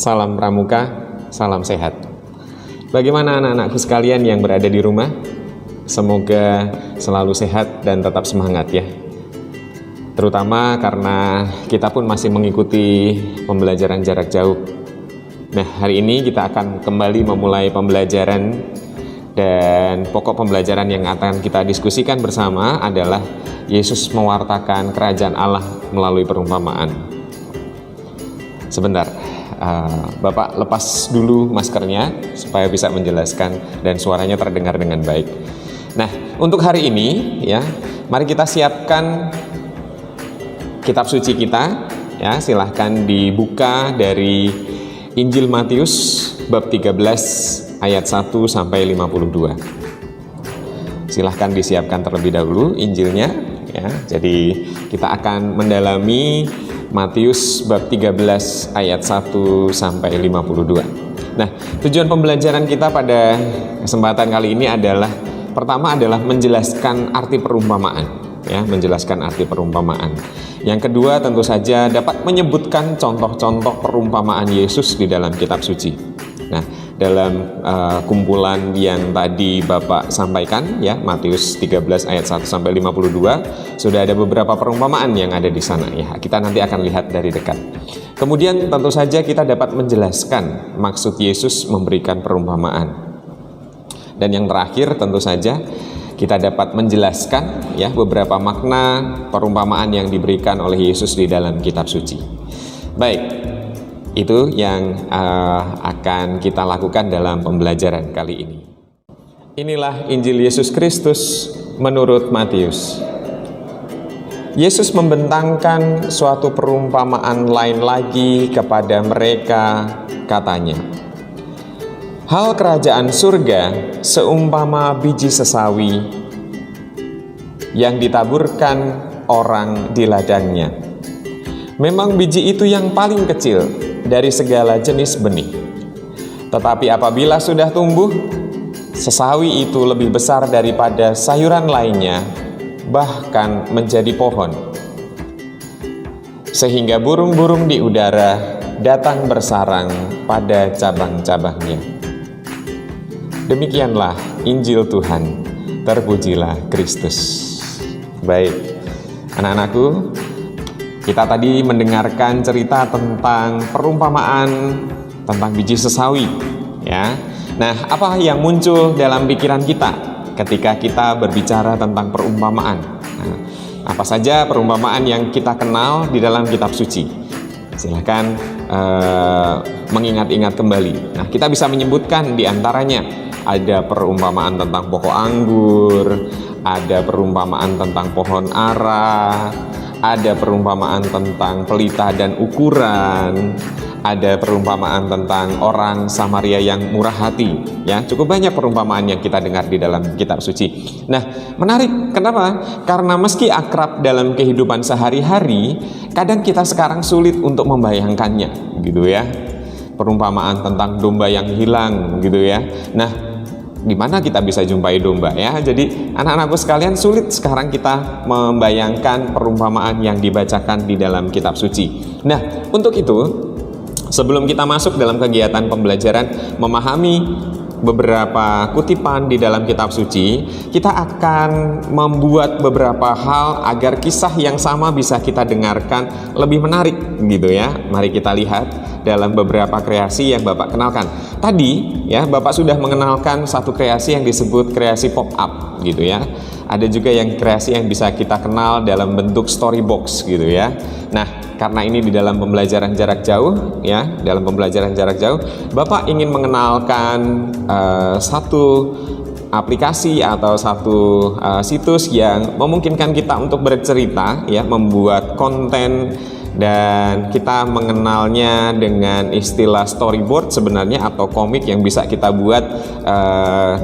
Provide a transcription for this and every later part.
Salam pramuka, salam sehat. Bagaimana anak-anakku sekalian yang berada di rumah? Semoga selalu sehat dan tetap semangat ya. Terutama karena kita pun masih mengikuti pembelajaran jarak jauh. Nah, hari ini kita akan kembali memulai pembelajaran, dan pokok pembelajaran yang akan kita diskusikan bersama adalah Yesus mewartakan kerajaan Allah melalui perumpamaan. Sebentar, Bapak lepas dulu maskernya supaya bisa menjelaskan dan suaranya terdengar dengan baik. Nah, untuk hari ini ya, mari kita siapkan kitab suci kita ya. Silahkan dibuka dari Injil Matius bab 13 ayat 1 sampai 52. Silahkan disiapkan terlebih dahulu Injilnya ya. Jadi kita akan mendalami Matius bab 13 ayat 1 sampai 52. Nah, tujuan pembelajaran kita pada kesempatan kali ini adalah pertama adalah menjelaskan arti perumpamaan ya, menjelaskan arti perumpamaan. Yang kedua tentu saja dapat menyebutkan contoh-contoh perumpamaan Yesus di dalam kitab suci. Nah, dalam kumpulan yang tadi Bapak sampaikan ya, Matius 13 ayat 1 sampai 52, sudah ada beberapa perumpamaan yang ada di sana ya. Kita nanti akan lihat dari dekat. Kemudian tentu saja kita dapat menjelaskan maksud Yesus memberikan perumpamaan. Dan yang terakhir tentu saja kita dapat menjelaskan ya beberapa makna perumpamaan yang diberikan oleh Yesus di dalam kitab suci. Baik, itu yang akan kita lakukan dalam pembelajaran kali ini. Inilah Injil Yesus Kristus menurut Matius. Yesus membentangkan suatu perumpamaan lain lagi kepada mereka, katanya, "Hal kerajaan surga seumpama biji sesawi yang ditaburkan orang di ladangnya. Memang biji itu yang paling kecil dari segala jenis benih. Tetapi apabila sudah tumbuh, sesawi itu lebih besar daripada sayuran lainnya, bahkan menjadi pohon. Sehingga burung-burung di udara datang bersarang pada cabang-cabangnya." Demikianlah Injil Tuhan. Terpujilah Kristus. Baik, anak-anakku, kita tadi mendengarkan cerita tentang perumpamaan tentang biji sesawi ya. Nah, apa yang muncul dalam pikiran kita ketika kita berbicara tentang perumpamaan? Nah, apa saja perumpamaan yang kita kenal di dalam kitab suci? Silahkan mengingat-ingat kembali. Nah, kita bisa menyebutkan di antaranya ada perumpamaan tentang pokok anggur, ada perumpamaan tentang pohon ara, ada perumpamaan tentang pelita dan ukuran, ada perumpamaan tentang orang Samaria yang murah hati ya. Cukup banyak perumpamaan yang kita dengar di dalam kitab suci. Nah, menarik, kenapa? Karena meski akrab dalam kehidupan sehari-hari, kadang kita sekarang sulit untuk membayangkannya gitu ya. Perumpamaan tentang domba yang hilang gitu ya. Nah, di mana kita bisa jumpai domba ya? Jadi anak-anakku sekalian, sulit sekarang kita membayangkan perumpamaan yang dibacakan di dalam kitab suci. Nah, untuk itu sebelum kita masuk dalam kegiatan pembelajaran memahami beberapa kutipan di dalam kitab suci, kita akan membuat beberapa hal agar kisah yang sama bisa kita dengarkan lebih menarik gitu ya. Mari kita lihat dalam beberapa kreasi yang Bapak kenalkan. Tadi ya, Bapak sudah mengenalkan satu kreasi yang disebut kreasi pop-up gitu ya. Ada juga yang kreasi yang bisa kita kenal dalam bentuk storybox gitu ya. Nah, karena ini di dalam pembelajaran jarak jauh ya, dalam pembelajaran jarak jauh, Bapak ingin mengenalkan satu aplikasi atau satu situs yang memungkinkan kita untuk bercerita ya, membuat konten, dan kita mengenalnya dengan istilah storyboard sebenarnya, atau komik yang bisa kita buat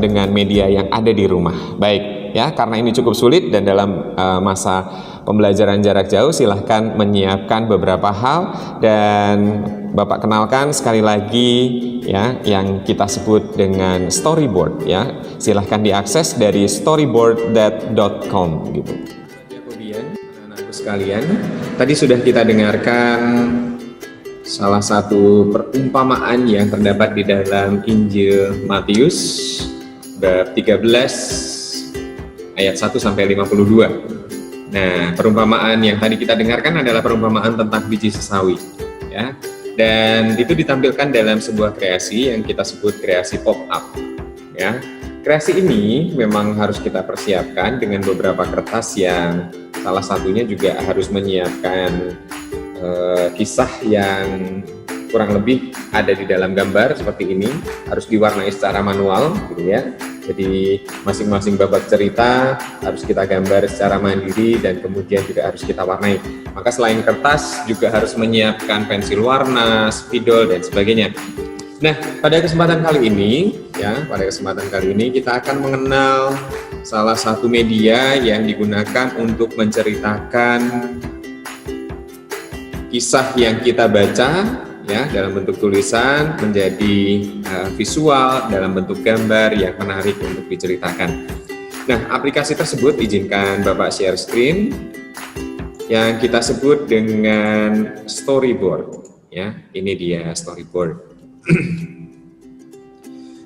dengan media yang ada di rumah. Baik ya, karena ini cukup sulit dan dalam masa pembelajaran jarak jauh, silahkan menyiapkan beberapa hal, dan Bapak kenalkan sekali lagi ya yang kita sebut dengan storyboard ya. Silahkan diakses dari storyboard.com gitu. Kemudian anak-anakku sekalian, tadi sudah kita dengarkan salah satu perumpamaan yang terdapat di dalam Injil Matius bab 13 ayat 1 sampai 52. Nah, perumpamaan yang tadi kita dengarkan adalah perumpamaan tentang biji sesawi, ya. Dan itu ditampilkan dalam sebuah kreasi yang kita sebut kreasi pop-up, ya. Kreasi ini memang harus kita persiapkan dengan beberapa kertas yang salah satunya juga harus menyiapkan kisah yang kurang lebih ada di dalam gambar seperti ini, harus diwarnai secara manual gitu ya. Jadi masing-masing babak cerita harus kita gambar secara mandiri dan kemudian juga harus kita warnai. Maka selain kertas juga harus menyiapkan pensil warna, spidol dan sebagainya. Nah, pada kesempatan kali ini kita akan mengenal salah satu media yang digunakan untuk menceritakan kisah yang kita baca, ya, dalam bentuk tulisan menjadi visual dalam bentuk gambar yang menarik untuk diceritakan. Nah, aplikasi tersebut izinkan Bapak share screen yang kita sebut dengan storyboard, ya. Ini dia storyboard.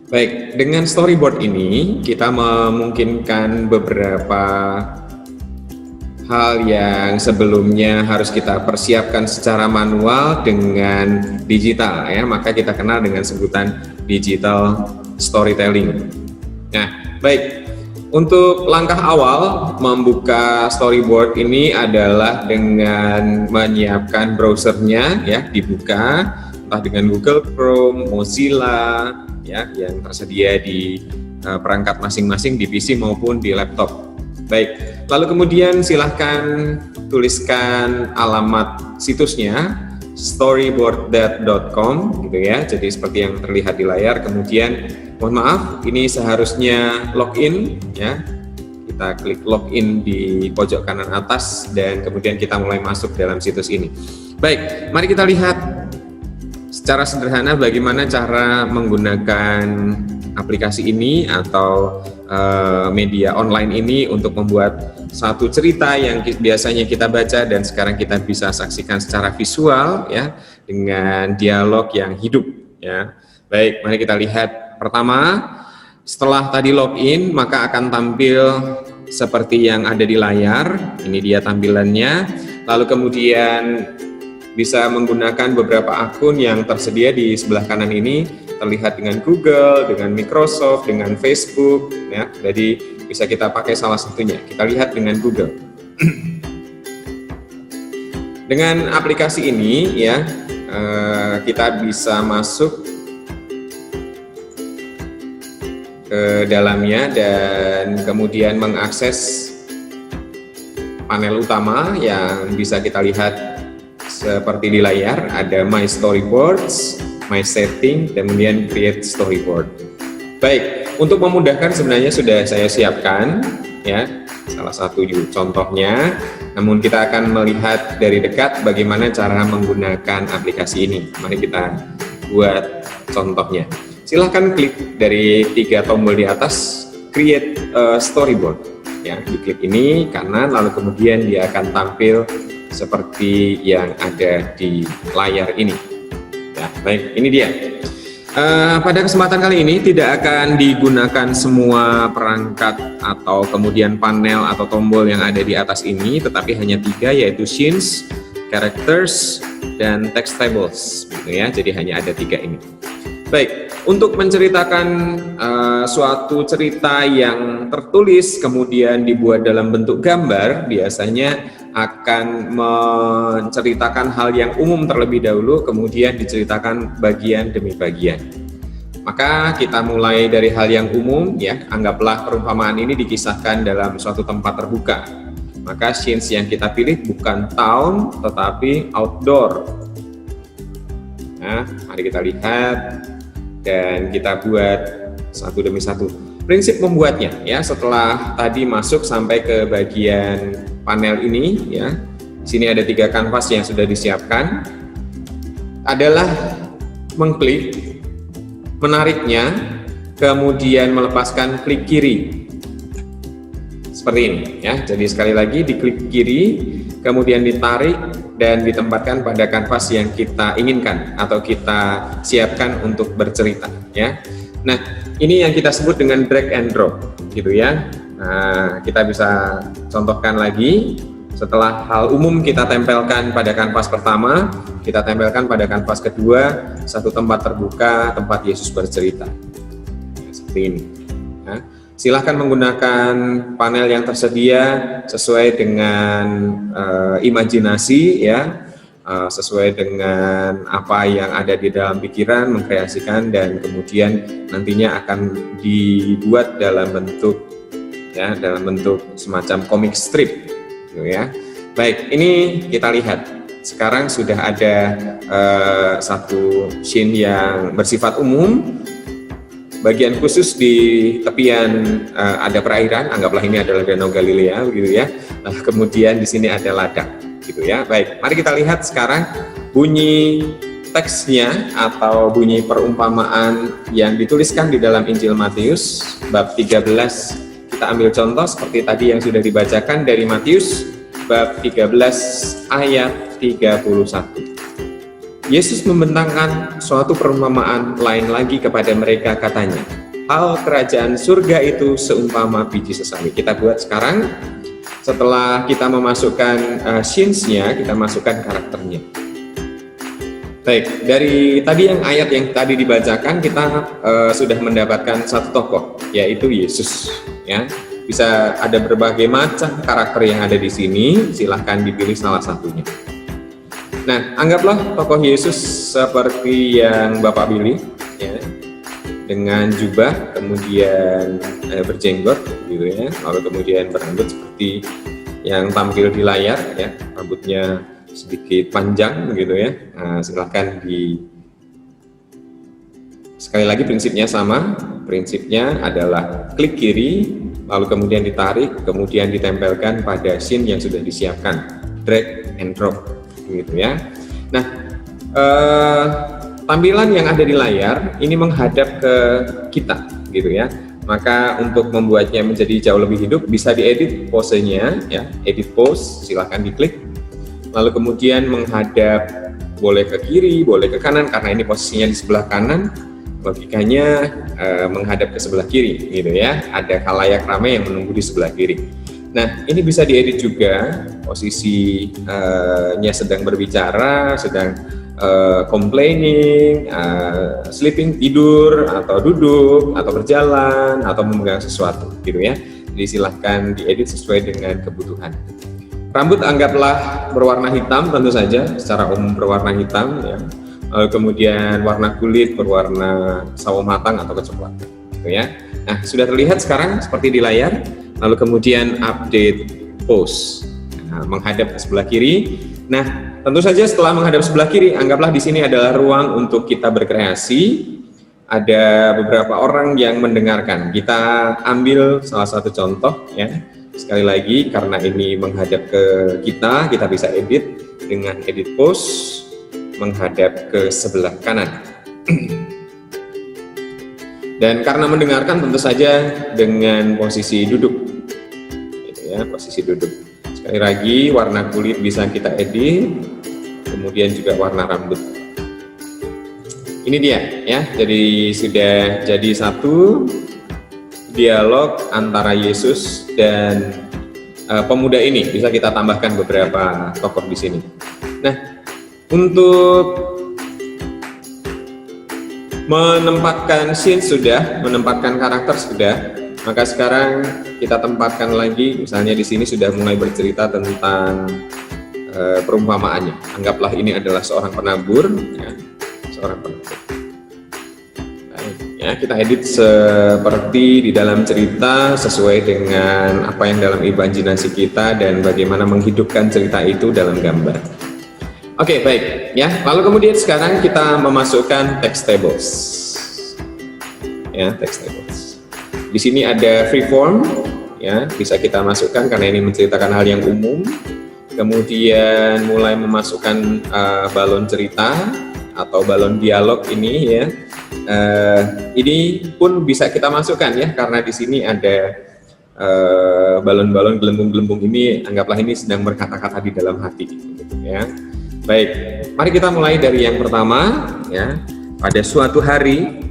Baik, dengan storyboard ini kita memungkinkan beberapa hal yang sebelumnya harus kita persiapkan secara manual dengan digital, ya, maka kita kenal dengan sebutan digital storytelling. Nah, baik, untuk langkah awal membuka storyboard ini adalah dengan menyiapkan browsernya, ya, dibuka entah dengan Google Chrome, Mozilla, ya, yang tersedia di perangkat masing-masing di PC maupun di laptop. Baik, lalu kemudian silahkan tuliskan alamat situsnya storyboarddad.com gitu ya. Jadi seperti yang terlihat di layar. Kemudian mohon maaf, ini seharusnya login, ya. Kita klik login di pojok kanan atas dan kemudian kita mulai masuk dalam situs ini. Baik, mari kita lihat secara sederhana bagaimana cara menggunakan aplikasi ini atau media online ini untuk membuat satu cerita yang biasanya kita baca dan sekarang kita bisa saksikan secara visual, ya, dengan dialog yang hidup, ya. Baik, mari kita lihat. Pertama, setelah tadi login maka akan tampil seperti yang ada di layar. Ini dia tampilannya. Lalu kemudian bisa menggunakan beberapa akun yang tersedia di sebelah kanan ini, terlihat dengan Google, dengan Microsoft, dengan Facebook, ya. Jadi bisa kita pakai salah satunya. Kita lihat dengan Google. Dengan aplikasi ini, ya, kita bisa masuk ke dalamnya dan kemudian mengakses panel utama yang bisa kita lihat seperti di layar. Ada My Storyboards, My Setting, dan kemudian Create Storyboard. Baik, untuk memudahkan sebenarnya sudah saya siapkan, ya, salah satu contohnya. Namun kita akan melihat dari dekat bagaimana cara menggunakan aplikasi ini. Mari kita buat contohnya. Silahkan klik dari 3 tombol di atas, Create Storyboard, ya. Diklik ini kanan, lalu kemudian dia akan tampil seperti yang ada di layar ini. Ya, baik, ini dia. Pada kesempatan kali ini tidak akan digunakan semua perangkat atau kemudian panel atau tombol yang ada di atas ini, tetapi hanya 3, yaitu scenes, characters, dan text tables, gitu ya. Jadi hanya ada 3 ini. Baik, untuk menceritakan suatu cerita yang tertulis kemudian dibuat dalam bentuk gambar, biasanya akan menceritakan hal yang umum terlebih dahulu, kemudian diceritakan bagian demi bagian. Maka kita mulai dari hal yang umum, ya. Anggaplah perumpamaan ini dikisahkan dalam suatu tempat terbuka. Maka scenes yang kita pilih bukan town, tetapi outdoor. Nah, mari kita lihat dan kita buat satu demi satu. Prinsip membuatnya, ya, setelah tadi masuk sampai ke bagian panel ini, ya, di sini ada 3 kanvas yang sudah disiapkan, adalah mengklik, menariknya, kemudian melepaskan klik kiri, seperti ini, ya. Jadi sekali lagi diklik kiri, kemudian ditarik, dan ditempatkan pada kanvas yang kita inginkan atau kita siapkan untuk bercerita, ya. Nah, ini yang kita sebut dengan drag and drop, gitu ya. Nah, kita bisa contohkan lagi. Setelah hal umum kita tempelkan pada kanvas pertama, kita tempelkan pada kanvas kedua, satu tempat terbuka, tempat Yesus bercerita. Seperti ini. Ya. Silahkan menggunakan panel yang tersedia sesuai dengan imajinasi, ya, sesuai dengan apa yang ada di dalam pikiran, mengkreasikan, dan kemudian nantinya akan dibuat dalam bentuk, ya, dalam bentuk semacam comic strip. Ya. Baik, ini kita lihat sekarang sudah ada satu scene yang bersifat umum. Bagian khusus di tepian ada perairan, anggaplah ini adalah Danau Galilea, gitu ya. Kemudian di sini ada ladang, gitu ya. Baik, mari kita lihat sekarang bunyi teksnya atau bunyi perumpamaan yang dituliskan di dalam Injil Matius bab 13. Kita ambil contoh seperti tadi yang sudah dibacakan dari Matius bab 13 ayat 31. Yesus membentangkan suatu perumpamaan lain lagi kepada mereka, katanya, hal kerajaan surga itu seumpama biji sesami. Kita buat sekarang, setelah kita memasukkan scenes-nya, kita masukkan karakternya. Baik, dari tadi ayat yang tadi dibacakan, kita sudah mendapatkan satu tokoh, yaitu Yesus. Ya, bisa ada berbagai macam karakter yang ada di sini. Silahkan dipilih salah satunya. Nah, anggaplah tokoh Yesus seperti yang Bapak pilih, ya, dengan jubah, kemudian berjenggot, gitu ya, lalu kemudian berambut seperti yang tampil di layar, ya, rambutnya sedikit panjang, gitu ya. Nah, silahkan sekali lagi prinsipnya sama. Prinsipnya adalah klik kiri, lalu kemudian ditarik, kemudian ditempelkan pada scene yang sudah disiapkan, drag and drop, gitu ya. Nah, tampilan yang ada di layar ini menghadap ke kita, gitu ya. Maka untuk membuatnya menjadi jauh lebih hidup, bisa diedit posenya, ya, edit pose, silahkan diklik. Lalu kemudian menghadap, boleh ke kiri, boleh ke kanan, karena ini posisinya di sebelah kanan. Logikanya menghadap ke sebelah kiri, gitu ya. Ada khalayak ramai yang menunggu di sebelah kiri. Nah, ini bisa diedit juga, posisinya sedang berbicara, sedang complaining, sleeping, tidur, atau duduk, atau berjalan, atau memegang sesuatu, gitu ya. Jadi silahkan diedit sesuai dengan kebutuhan. Rambut anggaplah berwarna hitam, tentu saja, secara umum berwarna hitam, ya. Kemudian warna kulit berwarna sawo matang atau kecoklat, gitu ya. Nah, sudah terlihat sekarang seperti di layar. Lalu kemudian update pose, nah, menghadap ke sebelah kiri. Nah, tentu saja setelah menghadap sebelah kiri, anggaplah di sini adalah ruang untuk kita berkreasi. Ada beberapa orang yang mendengarkan. Kita ambil salah satu contoh, ya. Sekali lagi, karena ini menghadap ke kita bisa edit dengan edit pose. Menghadap ke sebelah kanan. Dan karena mendengarkan tentu saja dengan posisi duduk, gitu ya, posisi duduk. Sekali lagi, warna kulit bisa kita edit, kemudian juga warna rambut. Ini dia, ya. Jadi sudah jadi satu dialog antara Yesus dan pemuda ini. Bisa kita tambahkan beberapa tokoh di sini. Nah, untuk menempatkan scene sudah, menempatkan karakter sudah, maka sekarang kita tempatkan lagi, misalnya di sini sudah mulai bercerita tentang perumpamaannya. Anggaplah ini adalah seorang penabur, ya, seorang penabur. Baik, ya, kita edit seperti di dalam cerita sesuai dengan apa yang dalam imajinasi kita dan bagaimana menghidupkan cerita itu dalam gambar. Oke, baik, ya. Lalu kemudian sekarang kita memasukkan text tables, ya, text tables. Di sini ada freeform, ya, bisa kita masukkan karena ini menceritakan hal yang umum. Kemudian mulai memasukkan balon cerita atau balon dialog ini, ya. Ini pun bisa kita masukkan, ya, karena di sini ada balon-balon gelembung-gelembung ini, anggaplah ini sedang berkata-kata di dalam hati, gitu ya. Baik, mari kita mulai dari yang pertama, ya. Pada suatu hari,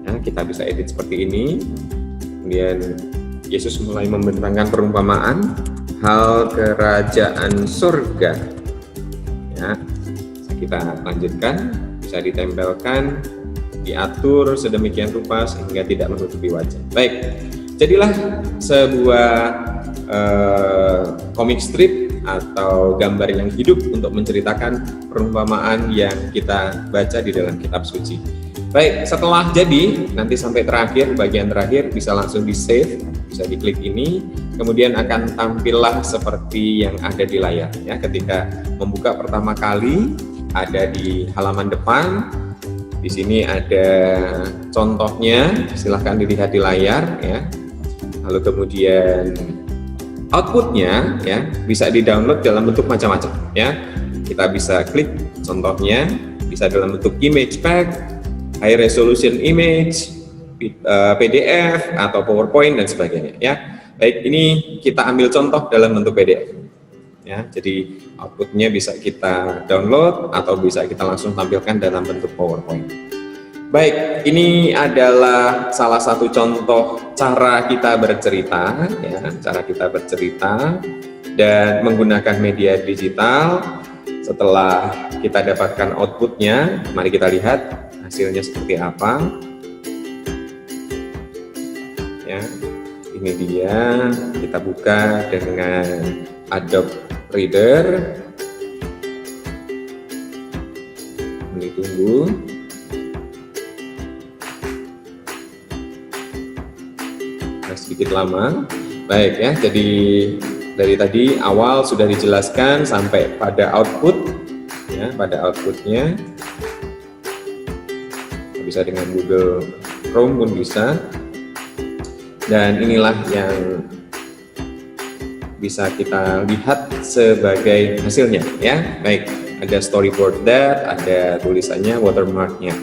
ya, kita bisa edit seperti ini. Kemudian Yesus mulai membentangkan perumpamaan hal kerajaan surga. Ya, kita lanjutkan, bisa ditempelkan, diatur sedemikian rupa sehingga tidak menutupi wajah. Baik, jadilah sebuah komik strip atau gambar yang hidup untuk menceritakan perumpamaan yang kita baca di dalam kitab suci. Baik, setelah jadi, nanti sampai terakhir, bagian terakhir bisa langsung di save, bisa diklik ini, kemudian akan tampillah seperti yang ada di layar. Ya, ketika membuka pertama kali, ada di halaman depan. Di sini ada contohnya, silahkan dilihat di layar, ya. Lalu kemudian outputnya, ya, bisa di-download dalam bentuk macam-macam, ya. Kita bisa klik contohnya, bisa dalam bentuk image pack, high resolution image, PDF atau PowerPoint dan sebagainya, ya. Baik, ini kita ambil contoh dalam bentuk PDF. Ya, jadi outputnya bisa kita download atau bisa kita langsung tampilkan dalam bentuk PowerPoint. Baik, ini adalah salah satu contoh cara kita bercerita, ya, cara kita bercerita dan menggunakan media digital. Setelah kita dapatkan outputnya, mari kita lihat hasilnya seperti apa. Ya, ini dia. Kita buka dengan Adobe Reader. Ini tunggu. Nah, sedikit lama. Baik ya, jadi dari tadi awal sudah dijelaskan sampai pada output, ya, pada outputnya bisa dengan Google Chrome pun bisa. Dan inilah yang bisa kita lihat sebagai hasilnya, ya. Baik, ada storyboard that, ada tulisannya, watermarknya.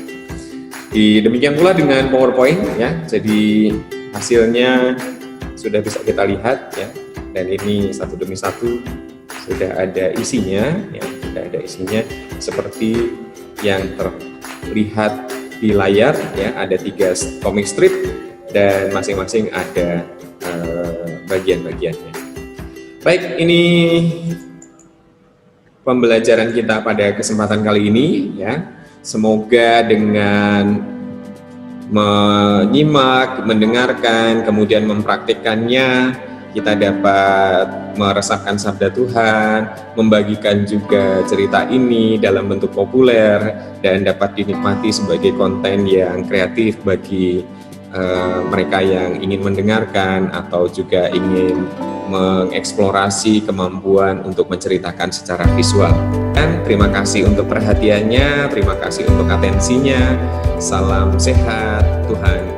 Demikian pula dengan PowerPoint, ya. Jadi hasilnya sudah bisa kita lihat, ya. Dan ini satu demi satu sudah ada isinya, ya. Sudah ada isinya seperti yang terlihat di layar, ya. Ada 3 comic strip dan masing-masing ada bagian-bagiannya. Baik, ini pembelajaran kita pada kesempatan kali ini, ya. Semoga dengan menyimak, mendengarkan, kemudian mempraktikkannya, kita dapat meresapkan sabda Tuhan, membagikan juga cerita ini dalam bentuk populer dan dapat dinikmati sebagai konten yang kreatif bagi mereka yang ingin mendengarkan atau juga ingin mengeksplorasi kemampuan untuk menceritakan secara visual. Dan terima kasih untuk perhatiannya, terima kasih untuk atensinya. Salam sehat, Tuhan